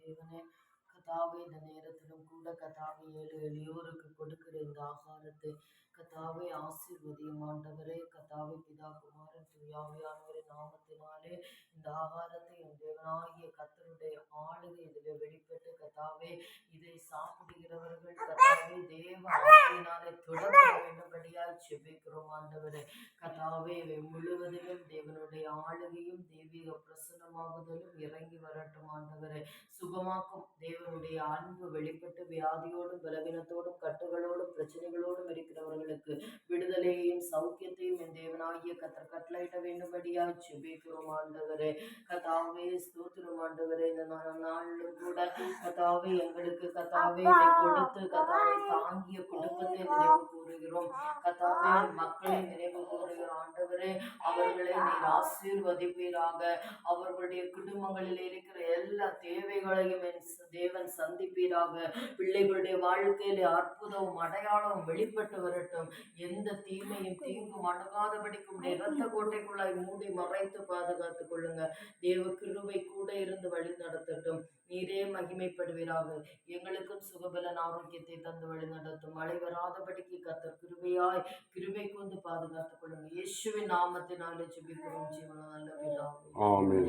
தேவனே, கத்தாவே இந்த நேரத்திலும் கூட கத்தாவே ஏழு எளியோருக்கு கொடுக்கிற இந்த ஆகாரத்தை கத்தாவே ஆசீர்வதியும் ஆண்டவரே. கத்தாவே பிதா குமாரன் தூயாவியானவரின் நாமத்தினாலே இந்த ஆகாரத்தை என் தேவனாகிய கர்த்தருடைய ஆளுகை இதிலே வெளிப்பட்டு கத்தாவே இதை சாப்பிடுகிறவர்கள் கத்தாவே தேவ ஆவியினாலே தொடப்பட வேண்டும்படியாய் ஜெபிக்கிறோம் ஆண்டவரே. கத்தாவே இவை முழுவதிலும் தேவனுடைய ஆளுகையும் தெய்வீக பிரசன்னமாகுதலும் இறங்கி வரட்டும் ஆண்டவரே. சுகமாக்கும் தேவனுடைய அன்பு வெளிப்பட்டு வியாதியோடும் பலவீனத்தோடும் கட்டுகளோடும் பிரச்சனைகளோடும் இருக்கிறவர்களுக்கு விடுதலையையும் சௌக்கியத்தையும் என் தேவனாகிய கர்த்தர் கட்டளையிட வேண்டும்படியாய் ஜெபிக்கிறோம் ஆண்டவரே. கத்தாவே ஸ்தோத்திரம் ஆண்டவரே. இந்த நாளிலும் கூட கத்தாவே எங்களுக்கு கத்தாவே இதை கொடுத்து கத்தாவை தாங்கிய குடும்பத்தை நினைவு கூறுகிறோம். கத்தாவே மக்களை நினைவு கூறுகிற ஆண்டவரே, அவர்களை நீர் ஆசீர்வதிப்பீராக. அவர்களுடைய குடும்பங்களில் இருக்கிற எல்லா தேவைகளையும் என் தேவன் சந்திப்பீராக. பிள்ளைகளுடைய வாழ்க்கையில அற்புதமும் அடையாளமும் வெளிப்பட்டு வரட்டும். எந்த தீமையும் தீங்கும் அணுகாதபடிக்கும் இரத்த கோட்டைக்குள்ளாய் மூடி மறைத்து பாதுகாத்துக் கொள்ளுங்க. தேவ கிருபை கூட இருந்து வழி நடத்தட்டும். நீரே மகிமைப்படுவீராக. எங்களுக்கும் சுகபலன் ஆரோக்கியத்தை தந்து வழி நடத்தும். மழை வராதபடிக்கு கர்த்தர் கிருபையாய் கிருபை கொண்டு பாதுகாத்துக் கொள்ளுங்க. இயேசுவின் நாமத்தினாலே ஜெபிக்கிறோம் ஜீவன நல்ல பிதாவே.